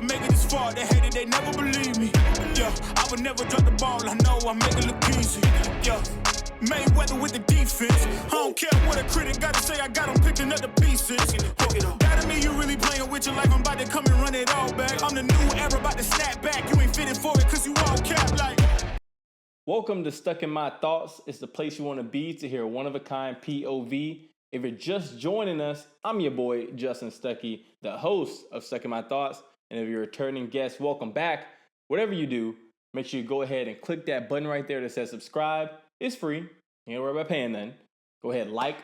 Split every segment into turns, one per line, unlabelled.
never make it this far. They hated, they never believe me. Yeah, I would never drop the ball. I know I make it look easy. Yeah, Mayweather with the defense. I don't care what a critic gotta say. I got them picking up the pieces. That to me, you really playing with your life. I'm about to come and run it all back. I'm the new era, about to snap back. You ain't fitting for it, cause you all cap like.
Welcome to Stuck in My Thoughts. It's the place you want to be to hear one-of-a-kind POV. If you're just joining us, I'm your boy, Justin Stuckey, the host of Stuck in My Thoughts. And if you're a returning guest, welcome back. Whatever you do, make sure you go ahead and click that button right there that says subscribe. It's free. You ain't worry about paying nothing. Go ahead, like.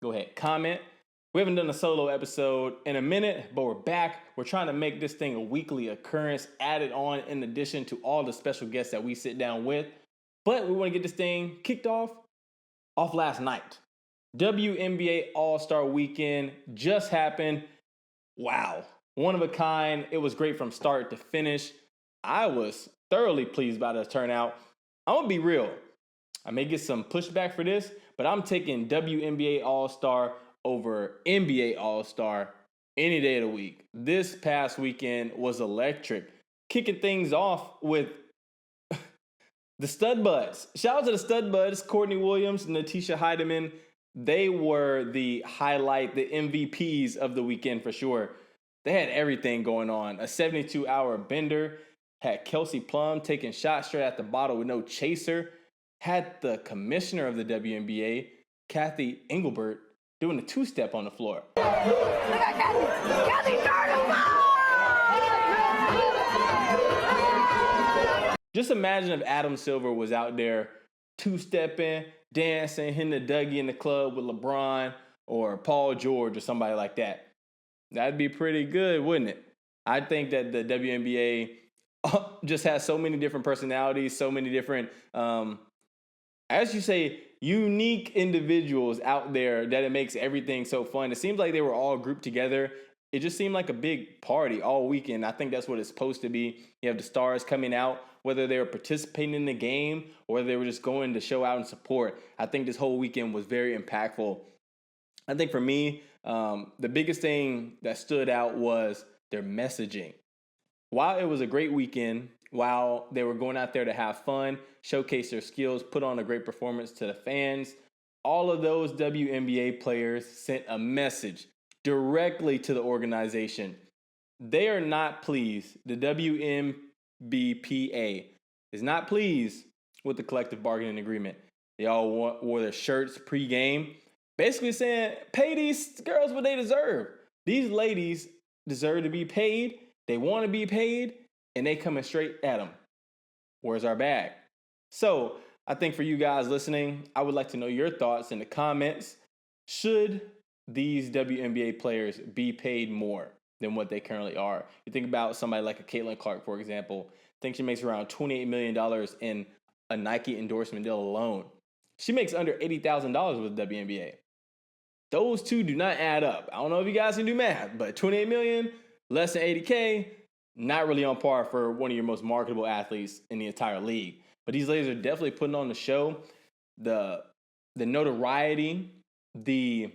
Go ahead, comment. We haven't done a solo episode in a minute, but we're back. We're trying to make this thing a weekly occurrence, added on in addition to all the special guests that we sit down with. But we want to get this thing kicked off last night. WNBA All-Star Weekend just happened. Wow. One of a kind. It was great from start to finish. I was thoroughly pleased by the turnout. I'm going to be real. I may get some pushback for this, but I'm taking WNBA All-Star over NBA All-Star any day of the week. This past weekend was electric. Kicking things off with the Stud Budz. Shout out to the Stud Budz, Courtney Williams, Natisha Heidemann. They were the highlight, the MVPs of the weekend for sure. They had everything going on. A 72-hour bender. Had Kelsey Plum taking shots straight at the bottle with no chaser. Had the commissioner of the WNBA, Kathy Engelbert, doing a two-step on the floor.
Look at Kathy
Just imagine if Adam Silver was out there two-stepping, dancing, hitting the Dougie in the club with LeBron or Paul George or somebody like that. That'd be pretty good, wouldn't it? I think that the WNBA just has so many different personalities, so many different, as you say, unique individuals out there that it makes everything so fun. It seems like they were all grouped together. It just seemed like a big party all weekend. I think that's what it's supposed to be. You have the stars coming out, whether they were participating in the game or whether they were just going to show out and support. I think this whole weekend was very impactful. I think for me, the biggest thing that stood out was their messaging. While it was a great weekend, while they were going out there to have fun, showcase their skills, put on a great performance to the fans, all of those WNBA players sent a message directly to the organization. They are not pleased. The WNBPA is not pleased with the collective bargaining agreement. They all wore their shirts pre-game, basically saying, pay these girls what they deserve. These ladies deserve to be paid. They want to be paid, and they coming straight at them. Where's our bag? So I think for you guys listening, I would like to know your thoughts in the comments. Should these WNBA players be paid more than what they currently are? You think about somebody like a Caitlin Clark, for example. I think she makes around $28 million in a Nike endorsement deal alone. She makes under $80,000 with the WNBA. Those two do not add up. I don't know if you guys can do math, but $28 million, less than $80K, not really on par for one of your most marketable athletes in the entire league. But these ladies are definitely putting on the show. The notoriety, the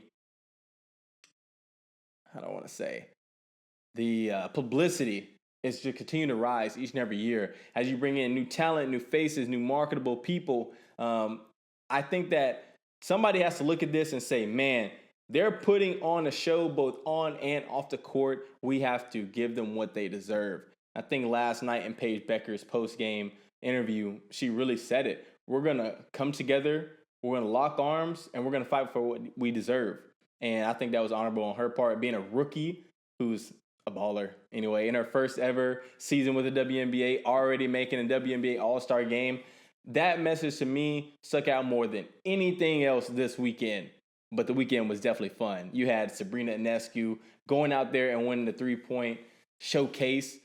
publicity is to continue to rise each and every year. As you bring in new talent, new faces, new marketable people, I think that somebody has to look at this and say, man, they're putting on a show both on and off the court. We have to give them what they deserve. I think last night in Paige Becker's post-game interview, she really said it. We're going to come together, we're going to lock arms, and we're going to fight for what we deserve. And I think that was honorable on her part, being a rookie who's a baller anyway, in her first ever season with the WNBA, already making a WNBA All-Star game. That message to me stuck out more than anything else this weekend. But the weekend was definitely fun. You had Sabrina Ionescu going out there and winning the three-point showcase.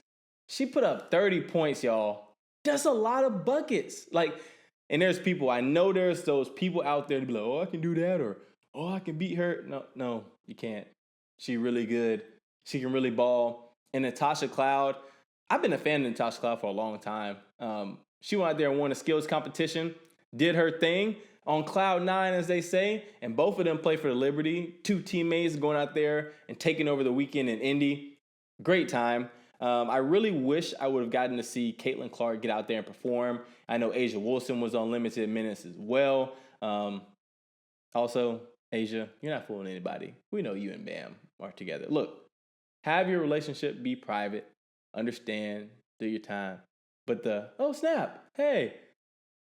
She put up 30 points, y'all. That's a lot of buckets. And there's people, I know there's those people out there to be like, oh, I can do that, or oh, I can beat her. No, you can't. She's really good. She can really ball. And Natasha Cloud, I've been a fan of Natasha Cloud for a long time. She went out there and won a skills competition, did her thing on cloud nine, as they say, and both of them play for the Liberty. Two teammates going out there and taking over the weekend in Indy. Great time. I really wish I would have gotten to see Caitlin Clark get out there and perform. I know Asia Wilson was on limited minutes as well. Also, Asia, you're not fooling anybody. We know you and Bam are together. Look, have your relationship be private. Understand, do your time. But oh snap, hey,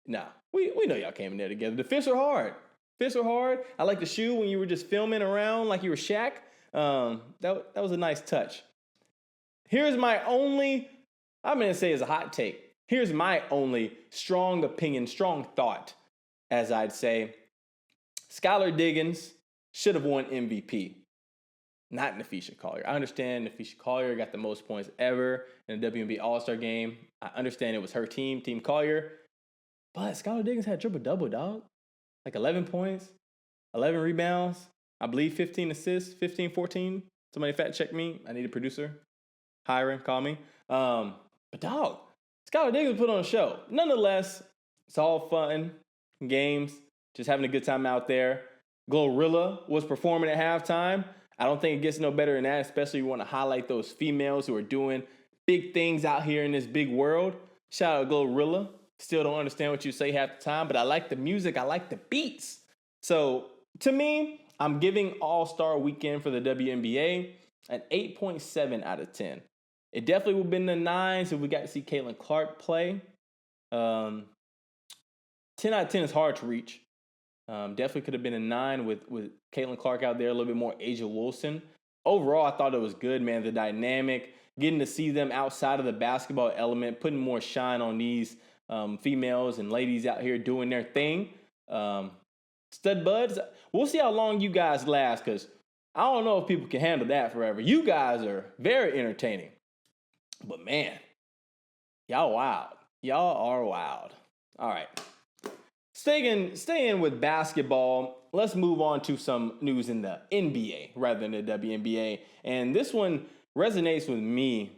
nah, we know y'all came in there together. The fists are hard. Fists are hard. I like the shoe when you were just filming around like you were Shaq. That was a nice touch. Here's my only, I'm going to say it's a hot take. Here's my only strong opinion, strong thought, as I'd say. Skylar Diggins should have won MVP. Not Nafisha Collier. I understand Nafisha Collier got the most points ever in the WNBA All-Star game. I understand it was her team, Team Collier. But Skylar Diggins had a triple-double, dog. Like 11 points, 11 rebounds, I believe 15 assists, 15, 14. Somebody fact check me. I need a producer. Hiram, call me. But dog, Skylar Diggins put on a show. Nonetheless, it's all fun, games, just having a good time out there. Glorilla was performing at halftime. I don't think it gets no better than that, especially if you want to highlight those females who are doing big things out here in this big world. Shout out Glorilla. Still don't understand what you say half the time, but I like the music. I like the beats. So to me, I'm giving All-Star Weekend for the WNBA an 8.7 out of 10. It definitely would have been the 9s if we got to see Caitlin Clark play. 10 out of 10 is hard to reach. Definitely could have been a 9 with Caitlin Clark out there, a little bit more Asia Wilson. Overall, I thought it was good, man. The dynamic, getting to see them outside of the basketball element, putting more shine on these females and ladies out here doing their thing. Stud Budz, we'll see how long you guys last, because I don't know if people can handle that forever. You guys are very entertaining. But man, y'all wild. Y'all are wild. All right. Staying with basketball, let's move on to some news in the NBA rather than the WNBA. And this one resonates with me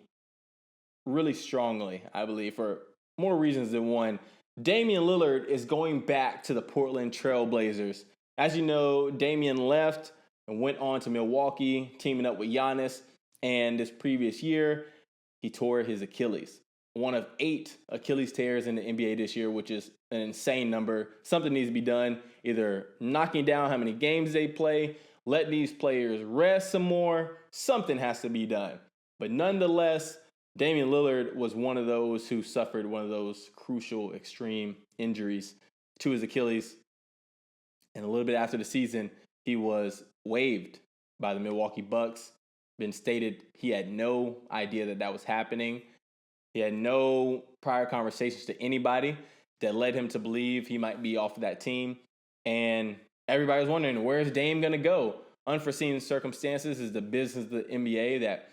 really strongly, I believe, for more reasons than one. Damian Lillard is going back to the Portland Trail Blazers. As you know, Damian left and went on to Milwaukee, teaming up with Giannis. And this previous year, he tore his Achilles. One of 8 Achilles tears in the NBA this year, which is an insane number. Something needs to be done, either knocking down how many games they play, let these players rest some more. Something has to be done. But nonetheless, Damian Lillard was one of those who suffered one of those crucial, extreme injuries to his Achilles. And a little bit after the season, he was waived by the Milwaukee Bucks. Been stated he had no idea that was happening. He had no prior conversations to anybody that led him to believe he might be off of that team. And everybody was wondering, where's Dame going to go? Unforeseen circumstances is the business of the NBA that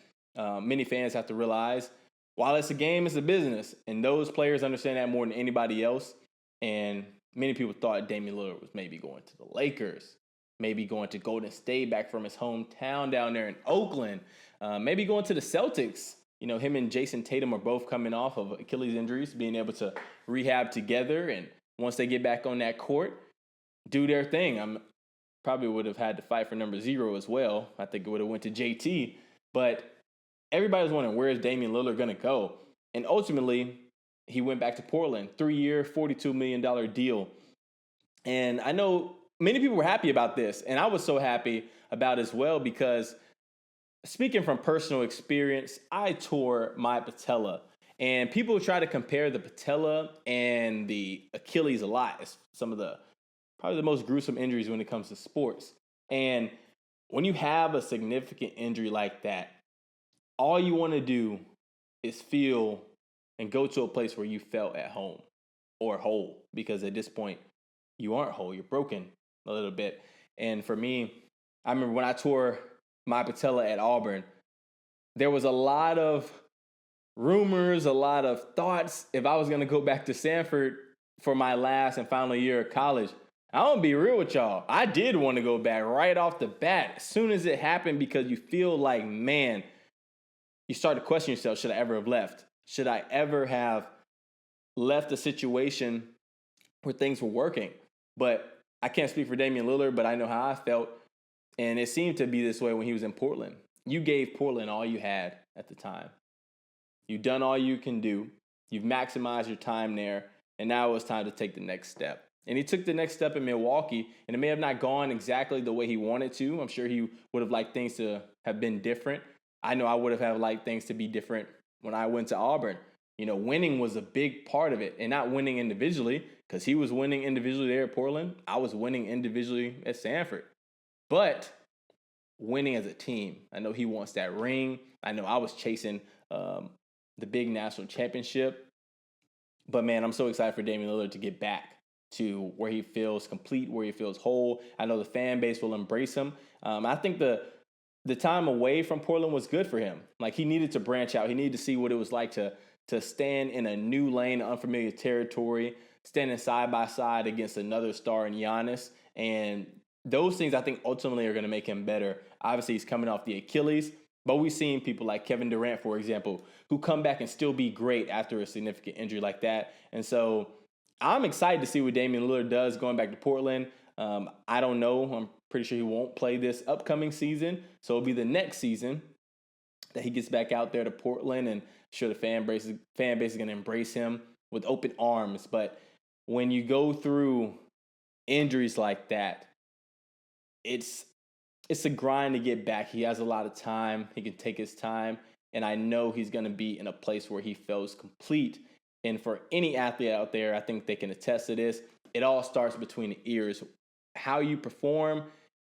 many fans have to realize. While it's a game, it's a business. And those players understand that more than anybody else. And many people thought Damian Lillard was maybe going to the Lakers, maybe going to Golden State back from his hometown down there in Oakland, maybe going to the Celtics. You know, him and Jason Tatum are both coming off of Achilles injuries, being able to rehab together. And once they get back on that court, do their thing. Probably would have had to fight for number 0 as well. I think it would have went to JT. But everybody was wondering, where is Damian Lillard going to go? And ultimately, he went back to Portland. 3-year, $42 million deal. And I know many people were happy about this. And I was so happy about it as well because, speaking from personal experience, I tore my patella. And people try to compare the patella and the Achilles a lot. It's some of probably the most gruesome injuries when it comes to sports. And when you have a significant injury like that, all you want to do is feel and go to a place where you felt at home or whole, because at this point you aren't whole, you're broken a little bit. And for me, I remember when I tore my patella at Auburn, there was a lot of rumors, a lot of thoughts if I was going to go back to Sanford for my last and final year of college. I'm going to be real with y'all. I did want to go back right off the bat as soon as it happened, because you feel like, man, you start to question yourself. Should I ever have left? Should I ever have left a situation where things were working? But I can't speak for Damian Lillard, but I know how I felt. And it seemed to be this way when he was in Portland. You gave Portland all you had at the time. You've done all you can do. You've maximized your time there. And now it's time to take the next step. And he took the next step in Milwaukee, and it may have not gone exactly the way he wanted to. I'm sure he would have liked things to have been different. I know I would have liked things to be different when I went to Auburn. Winning was a big part of it, and not winning individually, because he was winning individually there at Portland. I was winning individually at Stanford. But winning as a team. I know he wants that ring. I know I was chasing the big national championship. But, man, I'm so excited for Damian Lillard to get back to where he feels complete, where he feels whole. I know the fan base will embrace him. I think the time away from Portland was good for him. Like, he needed to branch out. He needed to see what it was like to stand in a new lane, unfamiliar territory, standing side by side against another star in Giannis. And those things, I think, ultimately are going to make him better. Obviously, he's coming off the Achilles. But we've seen people like Kevin Durant, for example, who come back and still be great after a significant injury like that. And so I'm excited to see what Damian Lillard does going back to Portland. I don't know. I'm pretty sure he won't play this upcoming season. So it'll be the next season that he gets back out there to Portland. And I'm sure the fan base is going to embrace him with open arms. But when you go through injuries like that, it's a grind to get back. He has a lot of time. He can take his time. And I know he's going to be in a place where he feels complete. And for any athlete out there, I think they can attest to this. It all starts between the ears. How you perform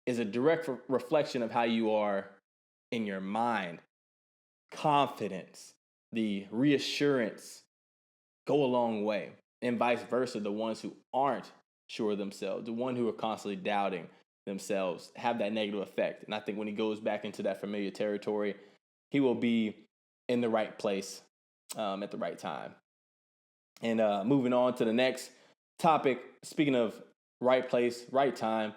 is a direct reflection of how you are in your mind. Confidence, the reassurance go a long way. And vice versa, the ones who aren't sure of themselves, the ones who are constantly doubting themselves, have that negative effect. And I think when he goes back into that familiar territory, he will be in the right place at the right time. And moving on to the next topic, speaking of right place, right time,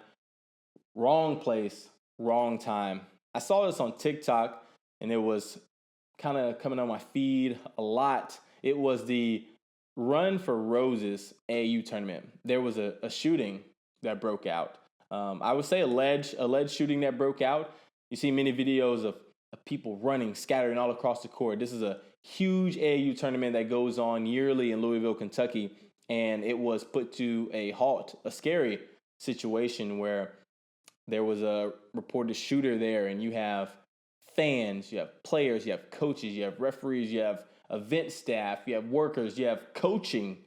wrong place, wrong time. I saw this on TikTok, and it was kind of coming on my feed a lot. It was the Run for Roses AAU tournament. There was a shooting that broke out. I would say alleged shooting that broke out. You see many videos of people running, scattering all across the court. This is a huge AAU tournament that goes on yearly in Louisville, Kentucky, and it was put to a halt, a scary situation where there was a reported shooter there, and you have fans, you have players, you have coaches, you have referees, you have event staff, you have workers, you have coaching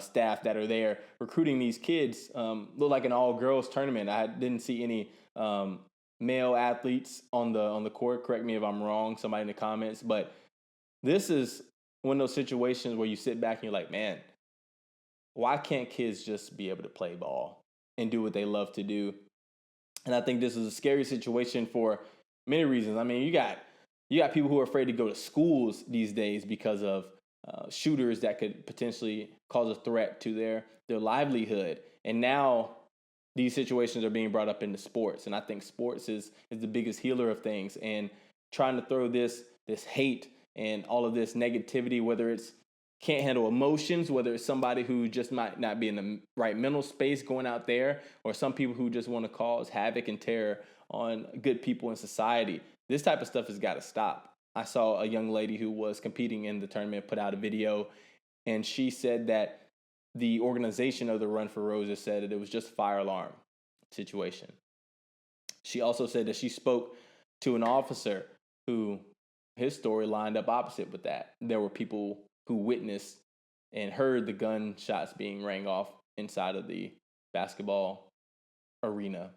staff that are there recruiting these kids. Looked like an all-girls tournament. I didn't see any male athletes on the court. Correct me if I'm wrong, somebody in the comments. But this is one of those situations where you sit back and you're like, man, why can't kids just be able to play ball and do what they love to do? And I think this is a scary situation for many reasons. I mean, you got people who are afraid to go to schools these days because of shooters that could potentially cause a threat to their livelihood. And now these situations are being brought up into sports. And I think sports is the biggest healer of things. And trying to throw this hate and all of this negativity, whether it's can't handle emotions, whether it's somebody who just might not be in the right mental space going out there, or some people who just want to cause havoc and terror on good people in society. This type of stuff has got to stop. I saw a young lady who was competing in the tournament put out a video, and she said that the organization of the Run for Roses said that it was just a fire alarm situation. She also said that she spoke to an officer who his story lined up opposite with that. There were people who witnessed and heard the gunshots being rang off inside of the basketball arena.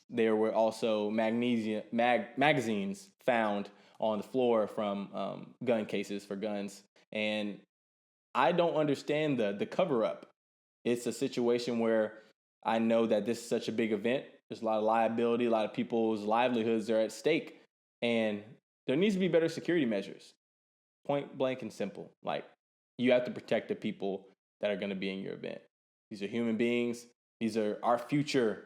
There were also magazines found on the floor from gun cases for guns. And I don't understand the cover-up. It's a situation where I know that this is such a big event. There's a lot of liability. A lot of people's livelihoods are at stake. And there needs to be better security measures. Point blank and simple. Like, you have to protect the people that are going to be in your event. These are human beings. These are our future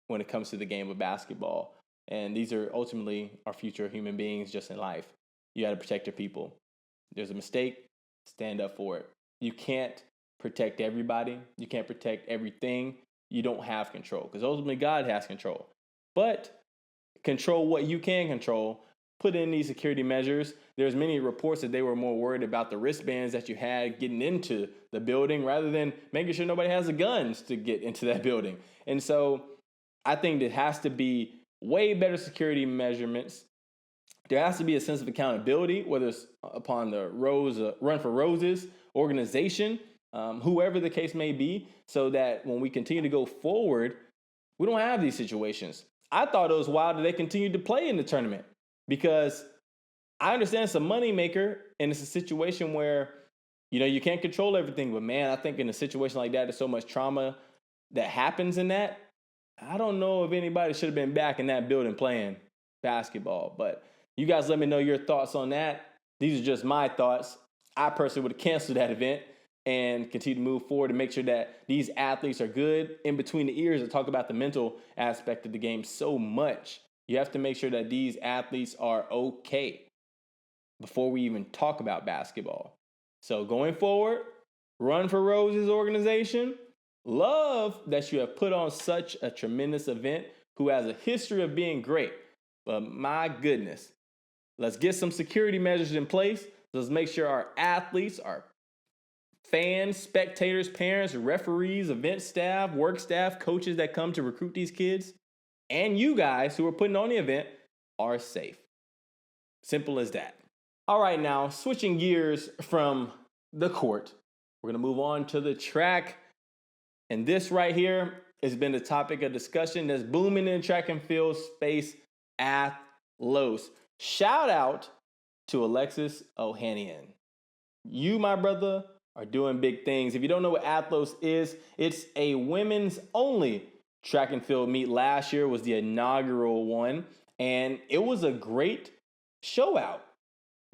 when it comes to the game of basketball. And these are ultimately our future human beings just in life. You got to protect your people. There's a mistake, stand up for it. You can't protect everybody. You can't protect everything. You don't have control, because ultimately God has control. But control what you can control put in these security measures. There's many reports that they were more worried about the wristbands that you had getting into the building rather than making sure nobody has the guns to get into that building. And so I think there has to be way better security measurements. There has to be a sense of accountability, whether it's upon the Run for Roses organization, whoever the case may be, so that when we continue to go forward, we don't have these situations. I thought it was wild that they continued to play in the tournament because I understand it's a moneymaker and it's a situation where, you can't control everything. But man, I think in a situation like that, there's so much trauma that happens in that. I don't know if anybody should have been back in that building playing basketball. But you guys let me know your thoughts on that. These are just my thoughts. I personally would have canceled that event and continue to move forward and make sure that these athletes are good. In between the ears, I talk about the mental aspect of the game so much. You have to make sure that these athletes are okay before we even talk about basketball. So going forward, Run for Roses organization, love that you have put on such a tremendous event who has a history of being great. But my goodness, let's get some security measures in place. Let's make sure our athletes, our fans, spectators, parents, referees, event staff, work staff, coaches that come to recruit these kids, and you guys who are putting on the event are safe. Simple as that. All right, now switching gears from the court, we're going to move on to the track. And this right here has been the topic of discussion that's booming in track and field space, Athlos. Shout out to Alexis Ohanian. You, my brother, are doing big things. If you don't know what Athlos is, it's a women's only track and field meet. Last year was the inaugural one, and it was a great show out.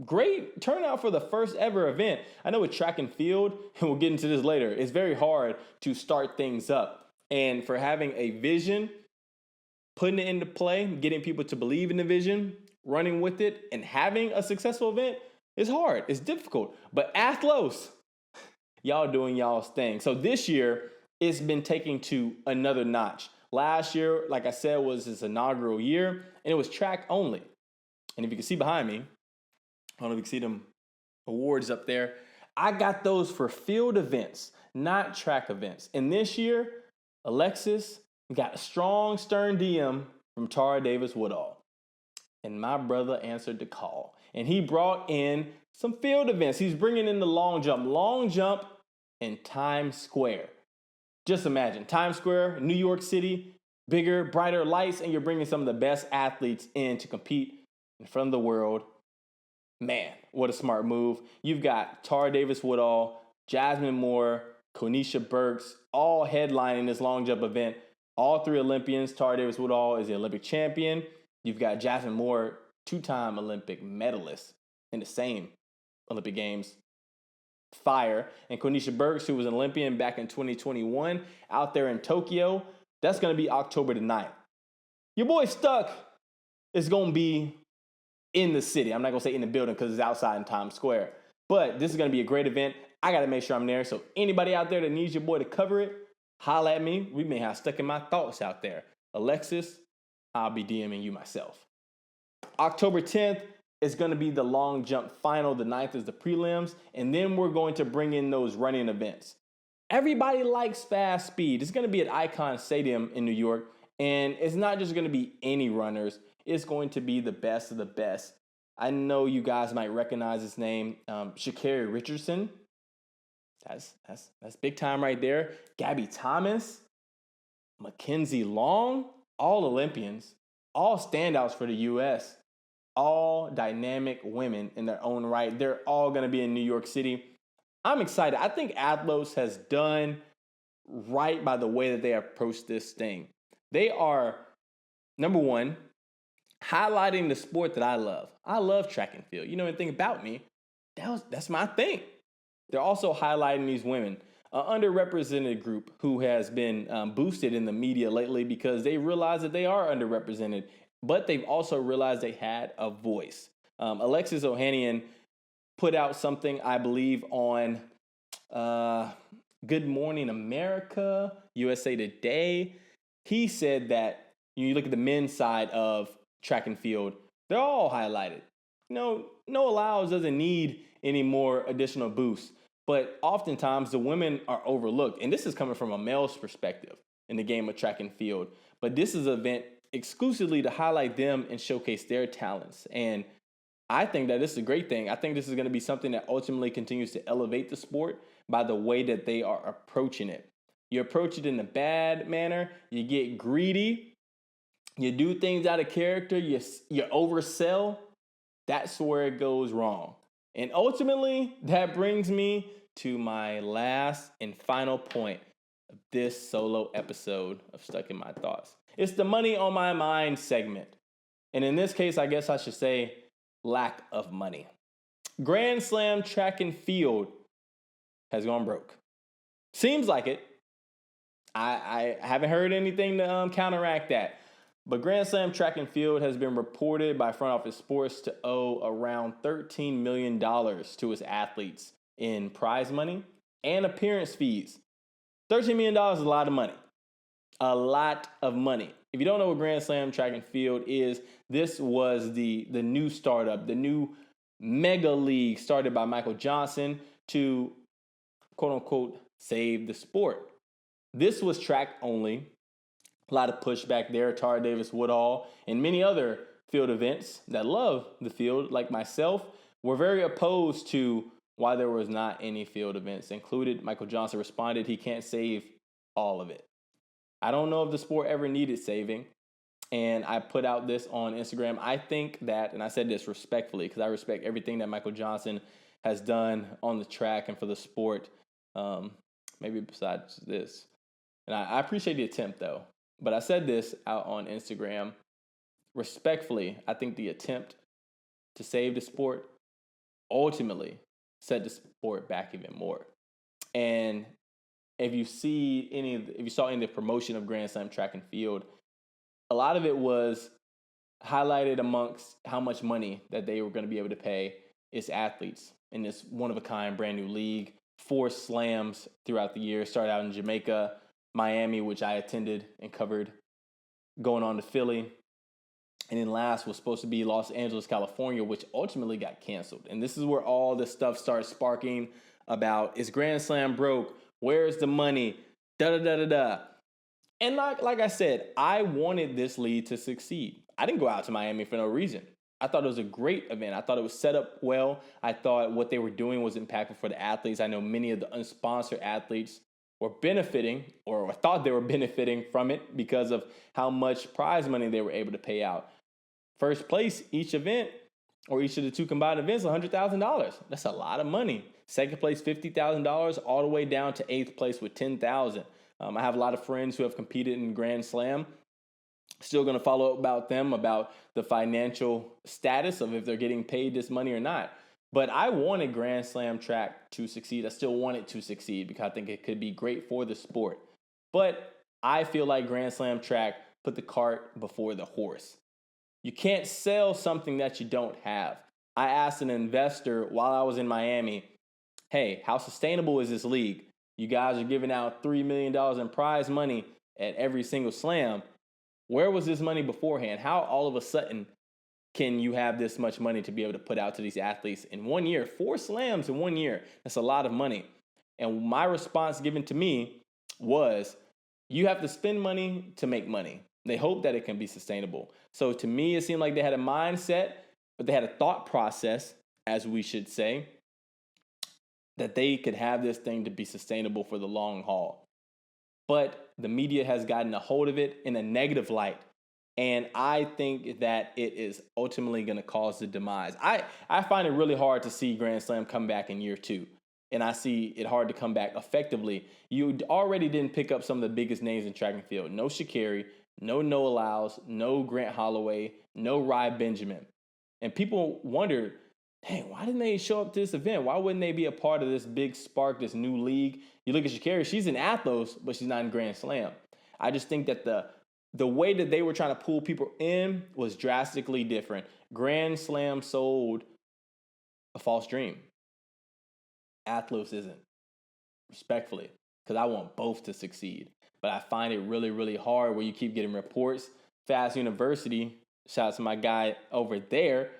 Great turnout for the first ever event. I know with track and field, and we'll get into this later, it's very hard to start things up. And for having a vision, putting it into play, getting people to believe in the vision, running with it, and having a successful event is hard. It's difficult. But Athlos, y'all doing y'all's thing. So this year, it's been taken to another notch. Last year, like I said, was its inaugural year, and it was track only. And if you can see behind me, I don't know if you can see them awards up there. I got those for field events, not track events. And this year, Alexis got a strong, stern DM from Tara Davis-Woodhall. And my brother answered the call. And he brought in some field events. He's bringing in the long jump in Times Square. Just imagine, Times Square, New York City, bigger, brighter lights, and you're bringing some of the best athletes in to compete in front of the world. Man, what a smart move. You've got Tara Davis-Woodhall, Jasmine Moore, Quanesha Burks, all headlining this long jump event. All three Olympians. Tara Davis-Woodhall is the Olympic champion. You've got Jasmine Moore, two-time Olympic medalist in the same Olympic Games. Fire. And Quanesha Burks, who was an Olympian back in 2021, out there in Tokyo. That's going to be October the 9th. Your boy Stuck is going to be in the city. I'm not going to say in the building because it's outside in Times Square. But this is going to be a great event. I got to make sure I'm there. So anybody out there that needs your boy to cover it, holla at me. We may have Stuck in My Thoughts out there. Alexis, I'll be DMing you myself. October 10th is going to be the long jump final. The 9th is the prelims. And then we're going to bring in those running events. Everybody likes fast speed. It's going to be at Icon Stadium in New York. And it's not just going to be any runners. It's going to be the best of the best. I know you guys might recognize his name. Sha'Carri Richardson. That's big time right there. Gabby Thomas. Mackenzie Long. All Olympians. All standouts for the U.S. All dynamic women in their own right. They're all going to be in New York City. I'm excited. I think Athlos has done right by the way that they approached this thing. They are, number one, highlighting the sport that I love. I love track and field. You know anything about me, that's my thing. They're also highlighting these women, an underrepresented group who has been boosted in the media lately because they realize that they are underrepresented, but they've also realized they had a voice. Alexis Ohanian put out something, I believe, on Good Morning America, USA Today. He said that you look at the men's side of track and field, They're all highlighted. No allows doesn't need any more additional boosts. But oftentimes the women are overlooked. And this is coming from a male's perspective in the game of track and field. But this is an event exclusively to highlight them and showcase their talents. And I think that this is a great thing. I think this is going to be something that ultimately continues to elevate the sport by the way that they are approaching it. You approach it in a bad manner. You get greedy. You do things out of character. You oversell. That's where it goes wrong. And ultimately, that brings me to my last and final point of this solo episode of Stuck in My Thoughts. It's the money on my mind segment. And in this case, I guess I should say lack of money. Grand Slam track and field has gone broke. Seems like it. I haven't heard anything to counteract that. But Grand Slam track and field has been reported by Front Office Sports to owe around $13 million to its athletes in prize money and appearance fees. $13 million is a lot of money. A lot of money. If you don't know what Grand Slam track and field is, this was the new startup, the new mega league started by Michael Johnson to, quote unquote, save the sport. This was track only. A lot of pushback there. Davis-Woodhall and many other field events that love the field, like myself, were very opposed to why there was not any field events included. Michael Johnson responded, he can't save all of it. I don't know if the sport ever needed saving. And I put out this on Instagram. I think that, and I said this respectfully, because I respect everything that Michael Johnson has done on the track and for the sport, maybe besides this. And I appreciate the attempt, though. But I said this out on Instagram. Respectfully, I think the attempt to save the sport ultimately set the sport back even more. And if you saw any of the promotion of Grand Slam track and field, a lot of it was highlighted amongst how much money that they were going to be able to pay its athletes in this one-of-a-kind brand new league. 4 slams throughout the year. Started out in Jamaica, Miami, which I attended and covered, going on to Philly. And then last was supposed to be Los Angeles, California, which ultimately got canceled. And this is where all this stuff starts sparking about, is Grand Slam broke? Where's the money? Da-da-da-da-da. And like I said, I wanted this league to succeed. I didn't go out to Miami for no reason. I thought it was a great event. I thought it was set up well. I thought what they were doing was impactful for the athletes. I know many of the unsponsored athletes were benefiting or thought they were benefiting from it because of how much prize money they were able to pay out. First place, each event, or each of the 2 combined events, $100,000. That's a lot of money. Second place, $50,000, all the way down to 8th place with $10,000. I have a lot of friends who have competed in Grand Slam. Still going to follow up about them, about the financial status of if they're getting paid this money or not. But I wanted Grand Slam track to succeed. I still want it to succeed because I think it could be great for the sport. But I feel like Grand Slam track put the cart before the horse. You can't sell something that you don't have. I asked an investor while I was in Miami, hey, how sustainable is this league? You guys are giving out $3 million in prize money at every single slam. Where was this money beforehand? How all of a sudden can you have this much money to be able to put out to these athletes in 1 year? 4 slams in 1 year. That's a lot of money. And my response given to me was, you have to spend money to make money. They hope that it can be sustainable. So to me, it seemed like they had a mindset, but they had a thought process, as we should say, that they could have this thing to be sustainable for the long haul. But the media has gotten a hold of it in a negative light. And I think that it is ultimately going to cause the demise. I find it really hard to see Grand Slam come back in year 2. And I see it hard to come back effectively. You already didn't pick up some of the biggest names in track and field. No Sha'Carri, no Noah Lyles, no Grant Holloway, no Rye Benjamin. And people wondered, dang, why didn't they show up to this event? Why wouldn't they be a part of this big spark, this new league? You look at Sha'Carri, she's in Athlos, but she's not in Grand Slam. I just think that the way that they were trying to pull people in was drastically different. Grand Slam sold a false dream. Athlos isn't, respectfully, because I want both to succeed. But I find it really, really hard where you keep getting reports. Fast University shout out to my guy over there.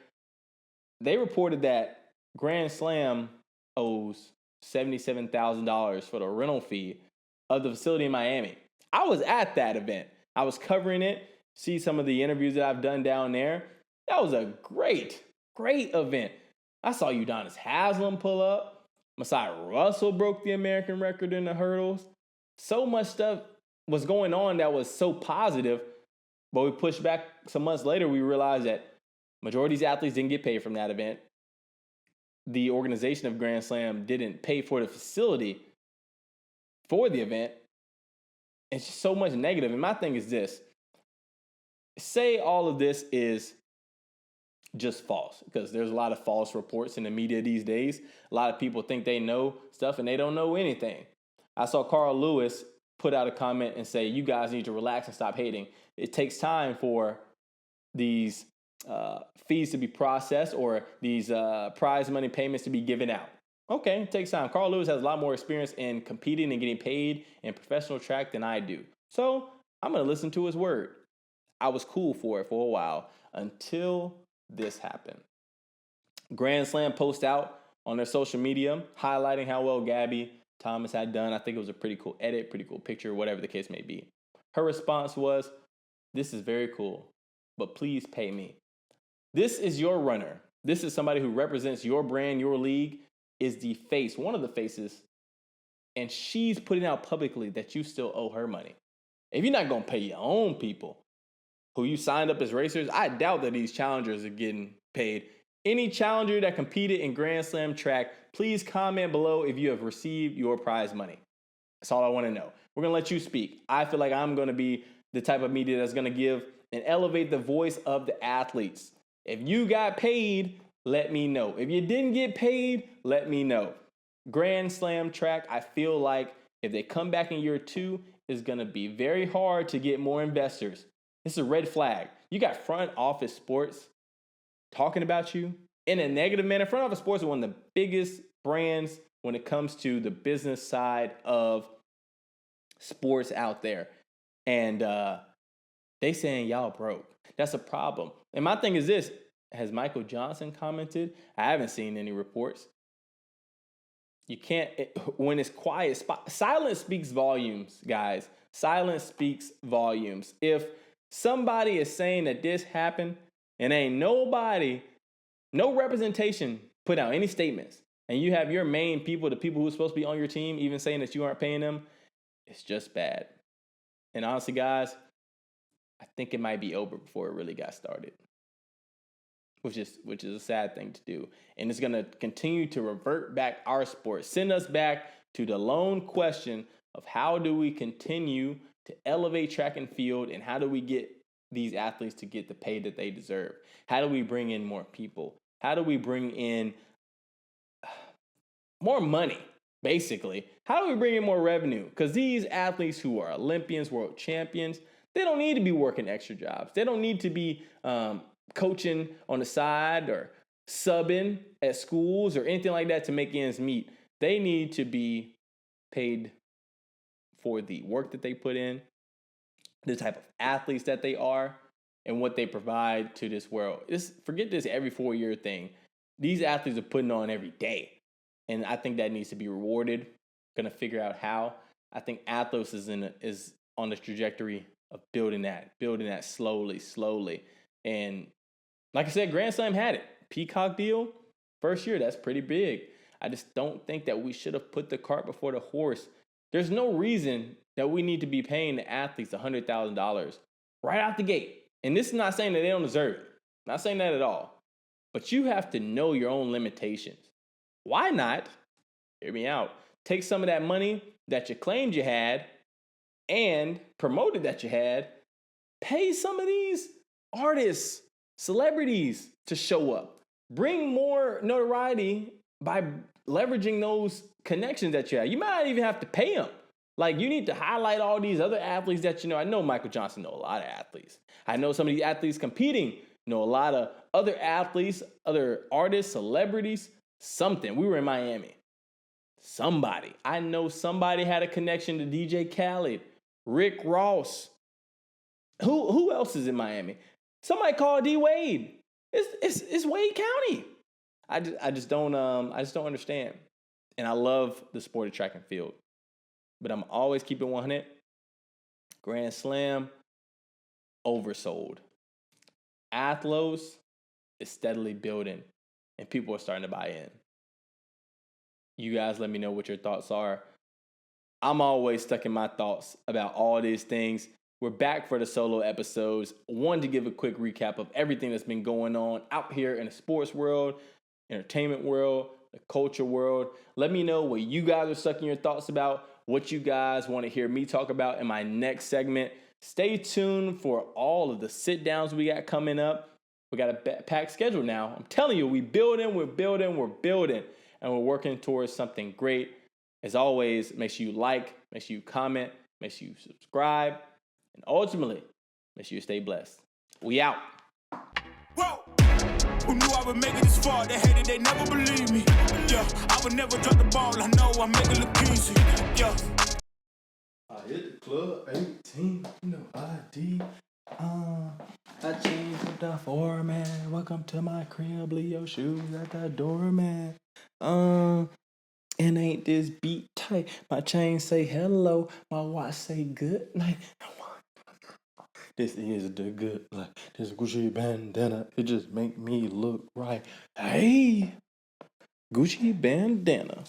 They reported that Grand Slam owes $77,000 for the rental fee of the facility in Miami. I was at that event. I was covering it, see some of the interviews that I've done down there. That was a great event. I saw Udonis Haslem pull up. Messiah Russell broke the American record in the hurdles. So much stuff was going on that was so positive, but we pushed back some months later. We realized that majority of these athletes didn't get paid from that event. The organization of Grand Slam didn't pay for the facility for the event. It's just so much negative. And my thing is this. Say all of this is just false, because there's a lot of false reports in the media these days. A lot of people think they know stuff and they don't know anything. I saw Carl Lewis put out a comment and say, you guys need to relax and stop hating. It takes time for these fees to be processed or these prize money payments to be given out. Okay, it takes time. Carl Lewis has a lot more experience in competing and getting paid in professional track than I do. So I'm going to listen to his word. I was cool for it for a while until this happened. Grand Slam post out on their social media highlighting how well Gabby Thomas had done. I think it was a pretty cool edit, pretty cool picture, whatever the case may be. Her response was, "This is very cool, but please pay me." This is your runner. This is somebody who represents your brand, your league, is the face, one of the faces, and she's putting out publicly that you still owe her money. If you're not going to pay your own people who you signed up as racers, I doubt that these challengers are getting paid. Any challenger that competed in Grand Slam track, please comment below if you have received your prize money. That's all I want to know. We're going to let you speak. I feel like I'm going to be the type of media that's going to give and elevate the voice of the athletes. If you got paid, let me know. If you didn't get paid, let me know. Grand Slam track, I feel like if they come back in year 2, it's going to be very hard to get more investors. This is a red flag. You got front office sports talking about you in a negative manner. Front office sports are one of the biggest brands when it comes to the business side of sports out there. And they saying y'all broke. That's a problem. And my thing is this. Has Michael Johnson commented? I haven't seen any reports. You can't, when it's quiet, silence speaks volumes, guys. Silence speaks volumes. If somebody is saying that this happened and ain't nobody, no representation put out any statements, and you have your main people, the people who are supposed to be on your team, even saying that you aren't paying them, it's just bad. And honestly, guys, I think it might be over before it really got started, which is a sad thing to do. And it's going to continue to revert back our sport, send us back to the lone question of how do we continue to elevate track and field, and how do we get these athletes to get the pay that they deserve? How do we bring in more people? How do we bring in more money, basically? How do we bring in more revenue? Because these athletes who are Olympians, world champions, they don't need to be working extra jobs. They don't need to be coaching on the side or subbing at schools or anything like that to make ends meet. They need to be paid for the work that they put in, the type of athletes that they are, and what they provide to this world. Forget this every 4-year thing. These athletes are putting on every day, and I think that needs to be rewarded. Going to figure out how. I think Athlos is on the trajectory of building that slowly. And like I said, Grand Slam had it. Peacock deal, first year, that's pretty big. I just don't think that we should have put the cart before the horse. There's no reason that we need to be paying the athletes $100,000 right out the gate. And this is not saying that they don't deserve it. Not saying that at all. But you have to know your own limitations. Why not, hear me out, take some of that money that you claimed you had and promoted that you had, pay some of these artists, celebrities to show up. Bring more notoriety by leveraging those connections that you have. You might not even have to pay them. Like, you need to highlight all these other athletes that you know. I know Michael Johnson know a lot of athletes. I know some of these athletes competing know a lot of other athletes, other artists, celebrities, something. We were in Miami. I know somebody had a connection to DJ Khaled, Rick Ross. Who else is in Miami? Somebody call D Wade. It's Wade County. I just don't understand. And I love the sport of track and field, but I'm always keeping 100. Grand Slam, oversold. Athlos is steadily building, and people are starting to buy in. You guys let me know what your thoughts are. I'm always stuck in my thoughts about all these things. We're back for the solo episodes. Wanted to give a quick recap of everything that's been going on out here in the sports world, entertainment world, the culture world. Let me know what you guys are stuck in your thoughts about, what you guys want to hear me talk about in my next segment. Stay tuned for all of the sit downs we got coming up. We got a packed schedule now. I'm telling you, we're building, and we're working towards something great. As always, make sure you like, make sure you comment, make sure you subscribe, and ultimately, make sure you stay blessed. We out.
Whoa! Who knew I would make it this far? They hated, they never believed me. Yeah, I would never drop the ball. I know I make it look easy. Yeah.
I hit the club 18, ID. I changed the format. Welcome to my crib. Leave your shoes at the doormat. And ain't this beat tight? My chain say hello. My watch say good night. This is the good life. This Gucci bandana, it just make me look right. Hey, Gucci bandana.